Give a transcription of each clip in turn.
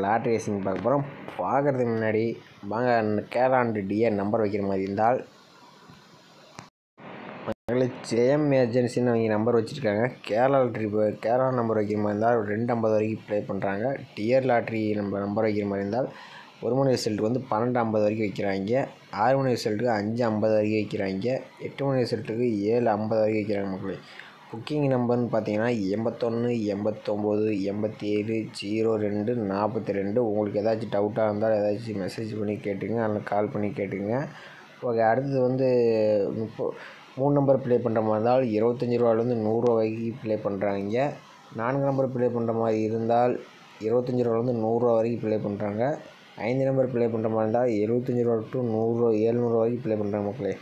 Lottery racing பார்க்க போகிறோம். பார்க்குறதுக்கு முன்னாடி வாங்க கேரளா அண்ட் டிஆர் நம்பர் வைக்கிற மாதிரி இருந்தால் ஜெயம் ஏஜென்சின்னு அவங்க நம்பர் வச்சுருக்காங்க. கேரளா நம்பர் வைக்கிற மாதிரி இருந்தால் 250 வரைக்கும் ப்ளே பண்ணுறாங்க. டிஆர் லாட்ரி நம்பர் வைக்கிற மாதிரி இருந்தால் 1 மணி ரிசல்ட்டுக்கு வந்து 12.50 வரைக்கும் வைக்கிறாங்க. 6 மணி ரிசல்ட்டுக்கு 5.50 வரைக்கும் வைக்கிறாங்க. 8 மணி ரிசல்ட்டுக்கு 7.50 வரைக்கும் வைக்கிறாங்க. மக்களே புக்கிங் நம்பர்னு பார்த்தீங்கன்னா 81 89 87 02 42. உங்களுக்கு ஏதாச்சும் டவுட்டாக இருந்தால் ஏதாச்சும் மெசேஜ் பண்ணி கேட்டுங்க, அதில் கால் பண்ணி கேட்டுங்க. ஓகே, அடுத்தது வந்து 3 நம்பர் ப்ளே பண்ணுற மாதிரி இருந்தால் 25 ரூபாலேருந்து 100 ரூபா வரைக்கும் ப்ளே பண்ணுறாங்க. 4 நம்பர் ப்ளே பண்ணுற மாதிரி இருந்தால் 25 ரூபாலேருந்து 100 ரூபா வரைக்கும் ப்ளே பண்ணுறாங்க. 5 நம்பர் ப்ளே பண்ணுற மாதிரி இருந்தால் 75 ரூபா டு 100 ரூபா 700 வரைக்கும் ப்ளே பண்ணுறாங்க. மக்களே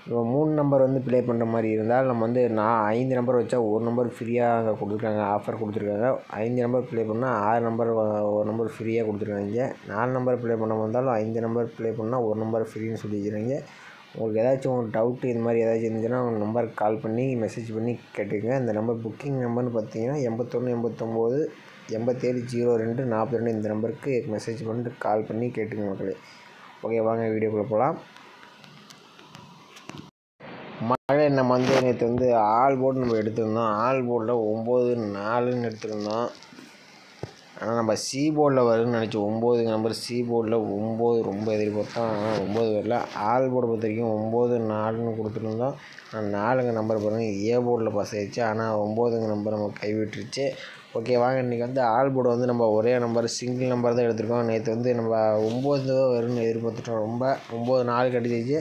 இப்போ 3 நம்பர் வந்து ப்ளே பண்ணுற மாதிரி இருந்தால் நம்ம வந்து 5 நம்பர் வச்சா 1 நம்பர் ஃப்ரீயாக கொடுத்துருக்காங்க, ஆஃபர் கொடுத்துருக்காங்க. 5 நம்பர் ப்ளே பண்ணால் 6 நம்பர் 1 நம்பர் ஃப்ரீயாக கொடுத்துருக்காங்க. 4 நம்பர் ப்ளே பண்ண வந்தாலும் 5 நம்பர் ப்ளே பண்ணால் 1 நம்பர் ஃப்ரீன்னு சொல்லிக்கிறாங்க. உங்களுக்கு ஏதாச்சும் ஒரு டவுட்டு இது மாதிரி ஏதாச்சும் இருந்துச்சுன்னா உங்கள் நம்பருக்கு கால் பண்ணி மெசேஜ் பண்ணி கேட்டுக்கங்க. இந்த நம்பர் புக்கிங் நம்பர்னு பார்த்தீங்கன்னா 81 89 87 02 42. இந்த நம்பருக்கு மெசேஜ் பண்ணிட்டு கால் பண்ணி கேட்டுங்க மக்களே. ஓகே, வாங்க வீடியோக்குள்ளே போகலாம். மழை நம்ம வந்து நேற்று வந்து ஆல் போர்டு நம்ம எடுத்திருந்தோம். ஆல் போர்டில் 9-4ன்னு எடுத்திருந்தோம். ஆனால் நம்ம சி போர்டில் வரும்னு நினச்சோம். 9 நம்பர் சி போர்டில் 9 ரொம்ப எதிர்பார்த்தோம். ஆனால் 9 வரல. ஆல் போர்டை பொறுத்த வரைக்கும் 9-4ன்னு கொடுத்துருந்தோம். ஆனால் 4 நம்பர் பாருங்கள் ஏ போர்டில் பாஸ் ஆகிடுச்சு. ஆனால் 9 நம்பர் நம்ம கைவிட்டுருச்சு. ஓகே, வாங்க இன்றைக்கி வந்து ஆல் போர்டு வந்து நம்ம ஒரே நம்பர் சிங்கிள் நம்பர் தான் எடுத்துருக்கோம். நேற்று வந்து நம்ம 9 வரும்னு எதிர்பார்த்துட்டோம். ரொம்ப 9-4 கிடைச்சிச்சு.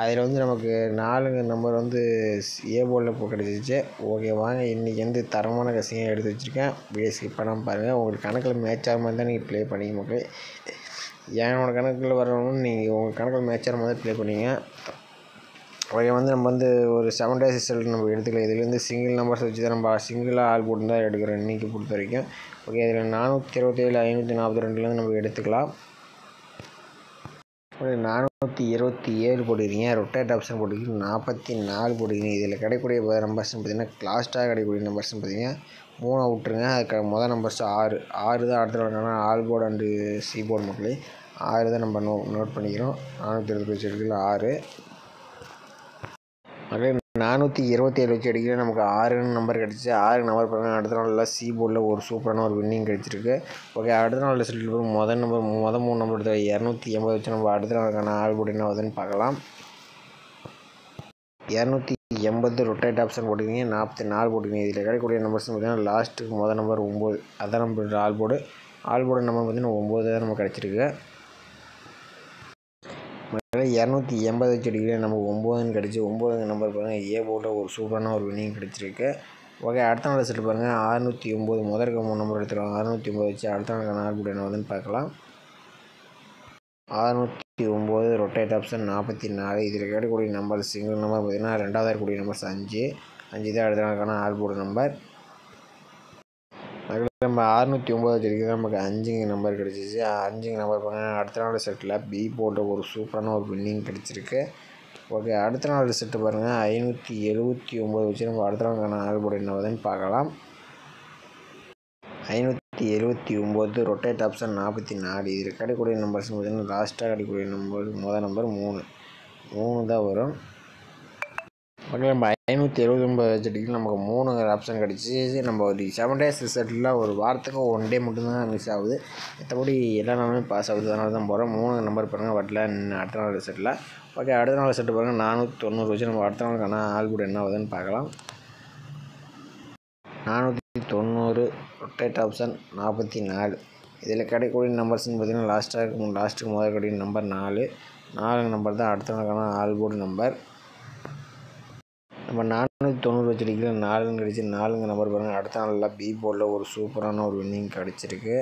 அதில் வந்து நமக்கு 4 நம்பர் வந்து ஏ போர்டில் இப்போ கிடச்சிச்சு. ஓகே, வாங்க இன்றைக்கி வந்து தரமான கசியம் எடுத்து வச்சுருக்கேன். வீடியோ ஸ்கிப் பண்ணாமல் பாருங்கள். உங்களுக்கு கணக்கில் மேட்ச் ஆகிற மாதிரி தான் நீங்கள் ப்ளே பண்ணிக்க மக்களே. என்னோட கணக்கில் வரணும்னு நீங்கள் உங்கள் கணக்கில் மேட்ச் ஆகிற மாதிரி ப்ளே பண்ணிங்க. ஓகே, வந்து நம்ம வந்து ஒரு 7 days ரிசல்ட் நம்ம எடுத்துக்கலாம். இதில் வந்து சிங்கிள் நம்பர்ஸ் வச்சு தான் நம்ம சிங்கிளாக ஆல் போட்டு தான் எடுக்கிறோம் இன்றைக்கி பொறுத்த வரைக்கும். ஓகே, இதில் 427 542லேருந்து நம்ம எடுத்துக்கலாம். ஒரு 427 போட்டுக்கிறீங்க. Rotate option போட்டுக்கிறீங்க. 44 போட்டுக்கிறீங்க. இதில் கிடைக்கக்கூடிய நம்பர்ஸ்னு பார்த்தீங்கன்னா லாஸ்ட்டாக கிடைக்கக்கூடிய நம்பர்ஸ்னு பார்த்தீங்கன்னா 3 விட்டுருங்க. அதுக்கு மொதல் நம்பர்ஸ் 6 தான் அடுத்த வரக்கான all board and C board மக்களே. 6 தான் நம்ம நோட் பண்ணிக்கிறோம். 427 வச்சு எடுக்கல 6 மக்களே. 427 வச்சு அடிக்கிறேன். நமக்கு 6 நம்பர் கிடச்சிச்சு. 6 நம்பர் பாருங்கள். அடுத்த நாளில் சி போர்டில் ஒரு சூப்பரான ஒரு வின்னிங் கிடச்சிருக்கு. ஓகே, அடுத்த நாள் ரிசல்ட் போய் மொதல் 3 நம்பர் எடுத்து 280 வச்சு நம்ம அடுத்த நாளுக்கான ஆல் போர்டு என்ன ஆகுதுன்னு பார்க்கலாம். 280 ரொட்டேட் ஆப்ஷன் போட்டுக்கிங்க. 44 போட்டுக்கிங்க. இதில் கிடைக்கக்கூடிய நம்பர்ஸ் பார்த்தீங்கன்னா லாஸ்ட்டுக்கு மொதல் நம்பர் 9 அதான் நம்ம ஆல் போர்டு நம்பர் பார்த்தீங்கன்னா 9 தான் நம்ம கிடச்சிருக்கு. 280 வச்சு அடிக்கிறேன். நமக்கு 9ன்னு கிடச்சி. 9 நம்பர் பாருங்கள் ஏ போர்டில் ஒரு சூப்பரான ஒரு வின்னிங் கிடச்சிருக்கு. ஓகே, அடுத்த நாள் ரிசல்ட் பாருங்கள். 609 முதற்கு 3 நம்பர் எடுத்துருவாங்க. 609 வச்சு அடுத்த நாளுக்கான ஆல் போர்டு என்ன ஆகுதுன்னு பார்க்கலாம். 609 ரொட்டேட் ஆப்ஷன் 44. இதில் கிடைக்கக்கூடிய நம்பர் சிங்கிள் நம்பர் பார்த்தீங்கன்னா 2வது இருக்கக்கூடிய நம்பர்ஸ் 5 தான் அடுத்த நாளுக்கான ஆல் போர்டு நம்பர். நம்ம 609 வச்சுருக்கோம். நமக்கு 5 நம்பர் கிடச்சிச்சு. 5 நம்பர் பார்த்தீங்கன்னா அடுத்த நாள் ரிசல்ட்டில் பி போர்டில் ஒரு சூப்பரான ஒரு வின்னிங் கிடச்சிருக்கு. ஓகே, அடுத்த நாள் ரிசல்ட்டு பாருங்கள். 579 வச்சு நம்ம அடுத்த நாளுக்கான ஆல் போர்டு என்ன ஆகுதுன்னு பார்க்கலாம். 579 ரொட்டேட் ஆப்ஷன் 44. இதில் கிடைக்கக்கூடிய நம்பர்ஸ் பார்த்தீங்கன்னா லாஸ்ட்டாக கிடைக்கக்கூடிய நம்பர் மொதல் நம்பர் 3 தான் வரும். ஓகே, நம்ம 579 வச்சுட்டு நமக்கு 3 ஆப்ஷன் கிடச்சிச்சு. நம்ம ஒரு 7 days ரிசல்ட்டில் ஒரு வாரத்துக்கு 1 day மட்டும்தான் மிஸ் ஆகுது. மற்றபடி எல்லா நாளுமே பாஸ் ஆகுது. அதனால தான் போகிறோம். 3 நம்பர் பாருங்கள் வரல அடுத்த நாள் ரிசல்ட்டில். ஓகே, அடுத்த நாள் ரிசல்ட் பாருங்கள். 490 வச்சு நம்ம அடுத்த நாளுக்கான ஆல் போர்டு என்ன ஆகுதுன்னு பார்க்கலாம். 490 ரொட்டேட் ஆப்ஷன் 44. இதில் கிடைக்கக்கூடிய நம்பர்ஸ்னு பார்த்தீங்கன்னா லாஸ்ட்டுக்கு முதல் கிடைக்கிற நம்பர் 4 நம்பர் தான் அடுத்த நாளுக்கான ஆல் போர்டு நம்பர். நம்ம 490 வச்சுருக்கீங்க. 4 கிடச்சி. 4 நம்பர் பாருங்கள். அடுத்த நாளில் பி போர்டில் ஒரு சூப்பரான ஒரு வின்னிங் கிடச்சிருக்கு.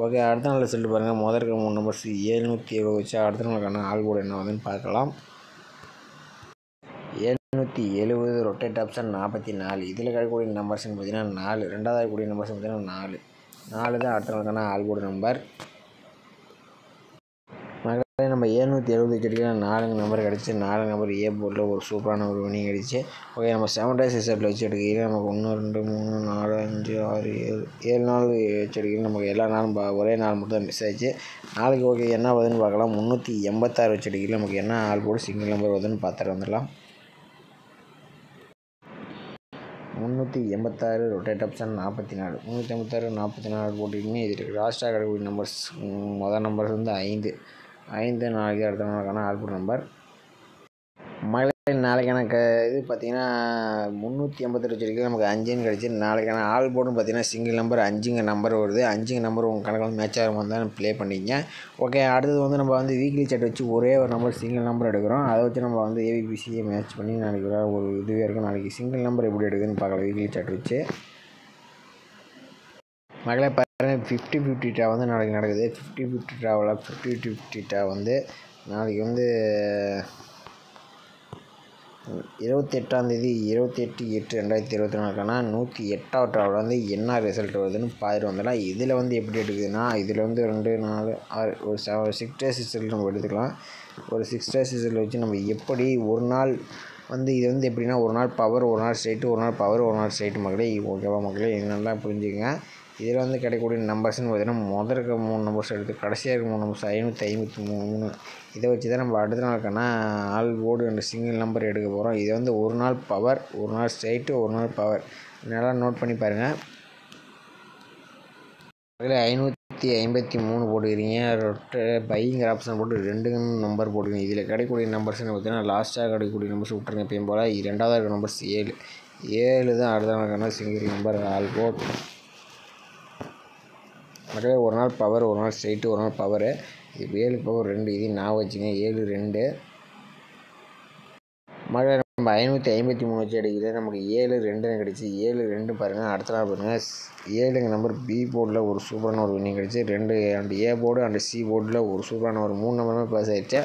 ஓகே, அடுத்த நாள் ரிசல்ட் பாருங்கள். முதல் 3 நம்பர்ஸ் 770 வச்சு அடுத்த நாளுக்கான ஆல் போர்டு என்ன ஆகுதுன்னு பார்க்கலாம். 770 ரொட்டேட் ஆப்ஷன் 44. இதில் கிடைக்கக்கூடிய நம்பர்ஸ்னு பார்த்தீங்கன்னா 4 2வது இருக்கக்கூடிய நம்பர்ஸ் பார்த்தீங்கன்னா 4 தான் அடுத்த நாளுக்கான ஆல் போர்டு நம்பர். மகளே நம்ம 770 வச்சுருக்கோம். 4 நம்பர் கிடச்சி 4 நம்பர் ஏ போர்டில் ஒரு சூப்பரான ஒரு வினிங் கிடச்சி. ஓகே, நம்ம 7 டேஸ் ரிசல்ட்டில் வச்சு எடுக்கையில் நமக்கு 1 2 3 4 5 6 7 நாள் வச்சு எடுக்கையில் நமக்கு எல்லா நாளும் ஒரே நாள் மட்டும் தான் மிஸ் ஆச்சு. நாளைக்கு ஓகே என்ன வருதுன்னு பார்க்கலாம். 386 வச்சு எடுக்கையில் நமக்கு என்ன ஆல் போர்டு சிங்கிள் நம்பர் வருதுன்னு பார்த்துட்டு வந்துடலாம். 386 ரொட்டேட் ஆப்ஷன் 44 386 44 போட்டிருக்கீங்க. இதில் லாஸ்ட்டாக கிடைக்கக்கூடிய நம்பர்ஸ் மொதல் நம்பர்ஸ் வந்து 5 நாளைக்கு அடுத்த நாளுக்கான ஆல்போர்ட் நம்பர். மகளே நாளைக்கான இது பார்த்தீங்கன்னா 388 வச்சுருக்கு நமக்கு 5ன்னு கிடச்சி. நாளைக்கான ஆல்போர்டுன்னு பார்த்தீங்கன்னா சிங்கிள் நம்பர் 5ங்க நம்பர் வருது. 5ங்க நம்பர் உங்கள் கணக்கில் வந்து மேட்ச் ஆகிற மாதிரி தான் ப்ளே பண்ணிங்க. ஓகே, அடுத்தது வந்து நம்ம வந்து வீக்லி சார்ட் வச்சு ஒரே ஒரு நம்பர் சிங்கிள் நம்பர் எடுக்கிறோம். அதை வச்சு நம்ம வந்து ஏபிபிசியை மேட்ச் பண்ணி நாளைக்கு ஒரு இதுவே இருக்கும். நாளைக்கு சிங்கிள் நம்பர் எப்படி எடுக்குதுன்னு பார்க்கலாம் வீக்லி சார்ட் வச்சு. மகளே பாருங்கள் 50-50 ட்ரா வந்து நாளைக்கு நடக்குது. 50-50 ட்ராவில் 50-50 ட்ரா வந்து நாளைக்கு வந்து 28 28/8/2024 108வது ட்ராவில் வந்து என்ன ரிசல்ட் வருதுன்னு பார்த்துட்டு வந்துடலாம். இதில் வந்து எப்படி எடுக்குதுன்னா இதில் வந்து 2 4 6 ஒரு 6 டேஸ் ரிசல்ட் நம்ம எடுத்துக்கலாம். ஒரு 6 டேஸ் ரிசல்ட் வச்சு நம்ம எப்படி ஒரு நாள் வந்து இது வந்து எப்படின்னா ஒரு நாள் பவர், ஒரு நாள் ஸ்ட்ரைட்டு, ஒரு நாள் பவர், ஒரு நாள் ஸ்ட்ரைட்டு மக்களே. ஓகேவா மக்களே, இது நல்லா புரிஞ்சுக்கங்க. இதில் வந்து கிடைக்கக்கூடிய நம்பர்ஸ்னு பார்த்தீங்கன்னா முதல் இருக்க 3 நம்பர்ஸ் எடுத்து கடைசியாக இருக்க 3 நம்பர்ஸ் 553 இதை வச்சு தான் நம்ம அடுத்த நாளுக்கான all board and single number எடுக்க போகிறோம். இது வந்து ஒரு நாள் பவர், ஒரு நாள் ஸ்ட்ரைட்டு, ஒரு நாள் பவர். நல்லா நோட் பண்ணி பாருங்கள். அதில் 553 போட்டுக்கிறீங்க. பைங்கிற ஆப்ஷன் போட்டு 2 நம்பர் போட்டுக்கிறீங்க. இதில் கிடைக்கக்கூடிய நம்பர்ஸ்னு பார்த்தீங்கன்னா லாஸ்ட்டாக கிடைக்கக்கூடிய நம்பர்ஸ் விட்டுருங்க எப்பயும் போல். ரெண்டாவது இருக்க நம்பர்ஸ் 7 தான் அடுத்த நாளுக்கான சிங்கிள் நம்பர் ஆல் போர்டு. மக்களே ஒரு நாள் பவர், ஒரு நாள் ஸ்ட்ரைட்டு, ஒரு நாள் பவரு. இது 7 பவர் 2 இதையும் நான் வச்சுங்க 7 2. மகளே நம்ம 553 வச்சு அடிக்கிறது நமக்கு 7 2ன்னு கிடச்சி. 7 2 பாருங்கள். அடுத்த நாள் பாருங்கள் 7ங்க நம்பர் பி போர்டில் ஒரு சூப்பரான ஒரு வின்னிங் கிடச்சி. 2 and A board and C போர்டில் ஒரு சூப்பரான ஒரு 3 நம்பருமே பாஸ் ஆகிடுச்சு.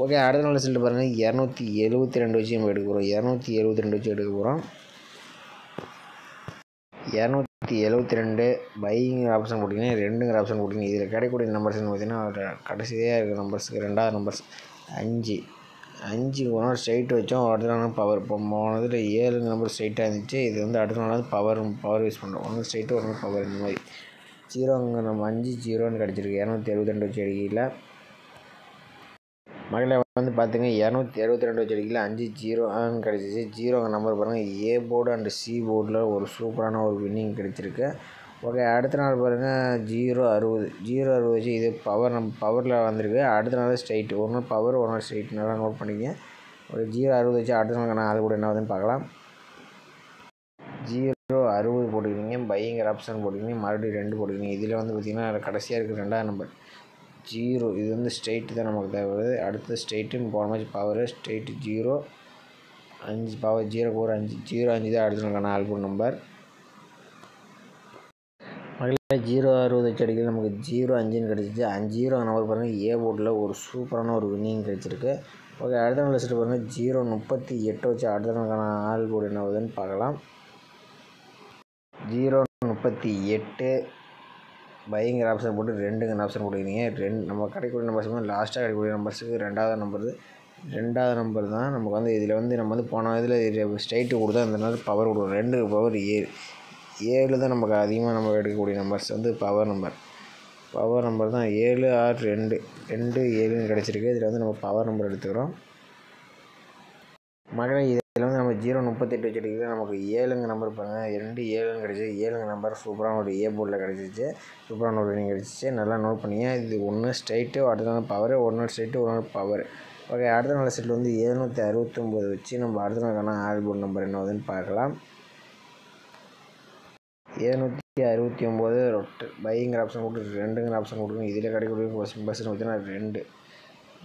ஓகே, அடுத்த நாள் ரிசல்ட் பாருங்கள் 272 வச்சு நம்ம எடுக்க போகிறோம். 272 வச்சு எடுக்க போகிறோம். 272 பைங்கிற ஆப்ஷன் போட்டிங்கன்னா 2ங்கிற ஆப்ஷன் போட்டிங்கன்னா இதில் கிடைக்கக்கூடிய நம்பர்ஸ்னு பார்த்தீங்கன்னா கடைசியாக இருக்கிற நம்பர்ஸுக்கு ரெண்டாவது நம்பர்ஸ் 5 ஒரு நாள் ஸ்ட்ரைட் வச்சோம். அடுத்த நாள் பவர். இப்போ போனதில் 7 நம்பர் ஸ்ட்ரைட்டாக இருந்துச்சு. இது வந்து அடுத்த நாள் வந்து பவர் யூஸ் பண்ணுறோம். ஒன்று ஸ்ட்ரைட்டு, ஒரு நாள் பவர். இந்த மாதிரி 0ங்க நம்ம 5 0ன்னு கிடச்சிருக்கு 272 வச்சு அடிக்கல. மகளே வந்து பார்த்துங்க 272 வச்சு அடிக்கல 5 0ன்னு கிடச்சிச்சு. 0ங்க நம்பர் பாருங்கள் ஏ போர்டு அண்ட் சி போர்டில் ஒரு சூப்பரான ஒரு வின்னிங் கிடச்சிருக்கு. ஓகே, அடுத்த நாள் பாருங்கள் 060 வச்சு இது நம்ம பவரில் வந்திருக்கு. அடுத்த நாள் ஸ்ட்ரைட், ஒரு நாள் பவர், ஒரு நாள் ஸ்ட்ரைட். நல்லா நோட் பண்ணிங்க. ஒரு 060 வச்சு அடுத்த நாள் நாள் கூட என்ன ஆகுதுன்னு பார்க்கலாம். 060 போட்டுக்கிறீங்க. பைங்கிற ஆப்ஷன் போட்டுக்கிறீங்க. மறுபடியும் 2 போட்டுக்கிறீங்க. இதில் வந்து பார்த்திங்கன்னா கடைசியாக இருக்குது ரெண்டாவது நம்பர் 0. இது வந்து ஸ்ட்ரைட்டு தான் நமக்கு தேவைப்படுது. அடுத்து ஸ்ட்ரைட்டுன்னு போன மாதிரி பவர் ஸ்ட்ரைட்டு 0 5 பவர் 0 4 5 0 5 தான் அடுத்த நாளுக்கான ஆல்போர்ட் நம்பர். மகளே 060 வச்சு அடிக்கிறது நமக்கு 0 5ன்னு கிடச்சிச்சு. 0 நம்பர் பாருங்கள் ஏ போர்டில் ஒரு சூப்பரான ஒரு வின்னிங் கிடச்சிருக்கு. ஓகே, அடுத்த நாள் லிஸ்ட்டு பாருங்கள் 038 வச்சு அடுத்த நாளுக்கான ஆல் போர்டு என்ன ஆகுதுன்னு பார்க்கலாம். 038 பைங்கிற ஆப்ஷன் போட்டு 2ங்க ஆப்ஷன் போட்டுக்கிறீங்க. நம்ம கிடைக்கக்கூடிய நம்பர்ஸ் லாஸ்ட்டாக கிடைக்கக்கூடிய நம்பர்ஸுக்கு ரெண்டாவது நம்பர் தான் நமக்கு வந்து இதில் வந்து நம்ம வந்து போன இதில் ஸ்ட்ரைட்டு கொடுத்தா இந்த நேரம் பவர் கொடுக்கும். 2 பவர் 7 தான் நமக்கு அதிகமாக நம்ம எடுக்கக்கூடிய நம்பர்ஸ் வந்து பவர் நம்பர் தான் 7 6 2 7ன்னு கிடச்சிருக்கு. இதில் வந்து நம்ம பவர் நம்பர் எடுத்துக்கிறோம். மகளே இதில் வந்து நம்ம 038 வச்சு எடுக்கிறது நமக்கு 7ங்க நம்பர் பாருங்கள் 2 7ன்னு கிடச்சிச்சு. 7ங்க நம்பர் சூப்பரான ஒரு ஏ போர்டில் கிடச்சிச்சு. சூப்பரான ஒரு வினிங் கிடச்சிச்சு. நல்லா நோட் பண்ணிங்க. இது ஒன்று ஸ்ட்ரைட்டு, அடுத்த நாள் பவர், ஒரு நாள் ஸ்ட்ரைட்டு, ஒரு நாள் பவர். ஓகே, அடுத்த நாள் செட்டில் வந்து 769 வச்சு நம்ம அடுத்த நாளுக்கான ஆல் போர்டு நம்பர் என்ன ஆகுதுன்னு பார்க்கலாம். 769 பைங்கிற ஆப்ஷன் போட்டு 2ங்கிற ஆப்ஷன் கொடுக்கணும். இதில் கிடைக்கக்கூடிய பஸ்ஸுன்னு பார்த்தீங்கன்னா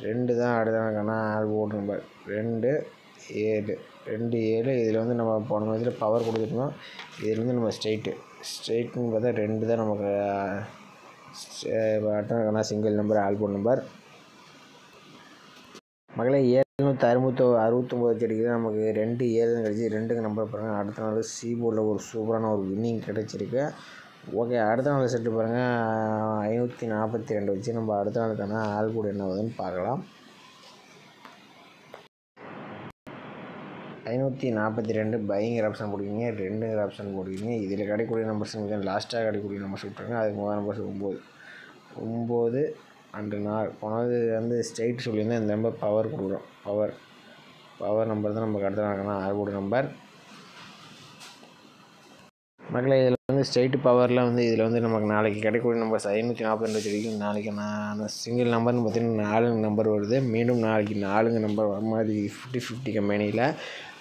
2 தான் அடுத்த நாளுக்கான ஆல் போர்டு நம்பர் 2 7. இதில் வந்து நம்ம போன மாதிரி பவர் கொடுத்துருந்தோம். இதில் வந்து நம்ம ஸ்ட்ரைட்டுன்னு பார்த்தா 2 தான் நமக்கு அடுத்த நாளுக்கான single number all board number. மகளே 769 வச்சு அடிக்கிறது நமக்கு 2 7ன்னு கிடச்சி. 2ங்க நம்பர் பாருங்கள் அடுத்த நாள் சி போர்டில் ஒரு சூப்பரான ஒரு வின்னிங் கிடச்சிருக்கு. ஓகே, அடுத்த நாள் செட்டு பாருங்கள் 542 வச்சு நம்ம அடுத்த நாளுக்கான ஆள் கூட என்ன ஆகுதுன்னு பார்க்கலாம். 542 பைங்கிற ஆப்ஷன் போடுவீங்க, 2ங்கிற ஆப்ஷன் போடுவீங்க. இதில் கிடைக்கக்கூடிய நம்பர்ஸ் லாஸ்ட்டாக கிடைக்கக்கூடிய நம்பர்ஸ் விட்டுருங்க. அதுக்கு முதல் நம்பர்ஸ் 9 அண்டு நாள் போனது வந்து ஸ்ட்ரைட் சொல்லியிருந்தேன். இந்த நம்பர் பவர் கொடுக்குறோம். பவர் நம்பர் தான் நமக்கு அடுத்த நாளுக்கான ஆள் கூட நம்பர். மக்களை இதில் வந்து ஸ்ட்ரைட்டு பவரில் வந்து இதில் வந்து நமக்கு நாளைக்கு கிடைக்கக்கூடிய நம்பர்ஸ் 542 வரைக்கும். நாளைக்கு நான் சிங்கிள் நம்பர்னு பார்த்தீங்கன்னா 4 நம்பர் வருது. மீண்டும் நாளைக்கு 4 நம்பர் வர மாதிரி 50-50 கம்பெனியில்.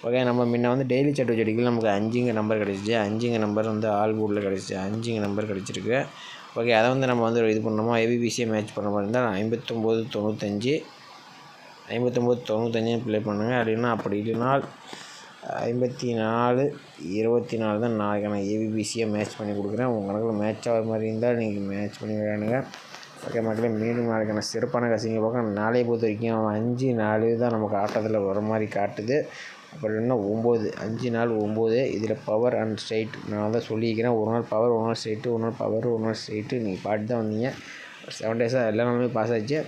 ஓகே, நம்ம முன்ன வந்து டெய்லி சாட் வச்சுடிக்கல நமக்கு 5 நம்பர் கிடச்சிச்சு. 5 நம்பர் வந்து ஆல் போர்டில் கிடச்சிச்சு. 5 நம்பர் கிடச்சிருக்கு. ஓகே, அதை வந்து நம்ம வந்து இது பண்ணோமா, ஏபிபிசியை மேட்ச் பண்ண மாதிரி இருந்தால் 59-95 ப்ளே பண்ணுங்கள். அப்படின்னா அப்படி இல்லைனா 54-24 தான் நாளைக்கான ஏபிபிசியை மேட்ச் பண்ணி கொடுக்குறேன். உங்கள் கணக்கில் மேட்ச் ஆகிற மாதிரி இருந்தால் நீங்கள் மேட்ச் பண்ணி விளையாடுங்க. ஓகே மக்களே, மீண்டும் நாளைக்கான சிறப்பான கசிங்க பார்க்க. நாளையை பொறுத்த வரைக்கும் 5-4 தான் நமக்கு ஆட்டத்தில் வர மாதிரி காட்டுது. அப்புறம் என்ன 9 5-4-9 இதில் பவர் அண்ட் ஸ்ட்ரைட் நான் தான் சொல்லியிருக்கிறேன். ஒரு நாள் பவர், ஒரு நாள் ஸ்ட்ரைட்டு, ஒரு நாள் பவர், ஒரு நாள் ஸ்ட்ரைட்டு. நீங்கள் பாட்டு தான் வந்தீங்க. 7 டேஸாக எல்லா நாளுமே பாஸ் ஆச்சு.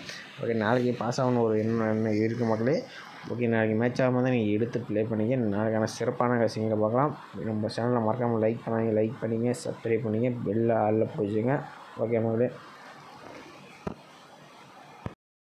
ஓகே, நாளைக்கு பாஸ் ஆகணும் ஒரு என்ன இருக்குது மக்களே. ஓகே, நாளைக்கு மேட்ச் ஆகாமல் தான் நீங்கள் எடுத்து ப்ளே பண்ணிங்க. நாளைக்கான சிறப்பான கசிங்களை பார்க்கலாம். நம்ம சேனலை மறக்காமல் லைக் பண்ணிங்க, சப்ஸ்கிரைப் பண்ணிங்க, பெல்ல ஆளில் பிடிச்சிங்க. ஓகே மக்களே.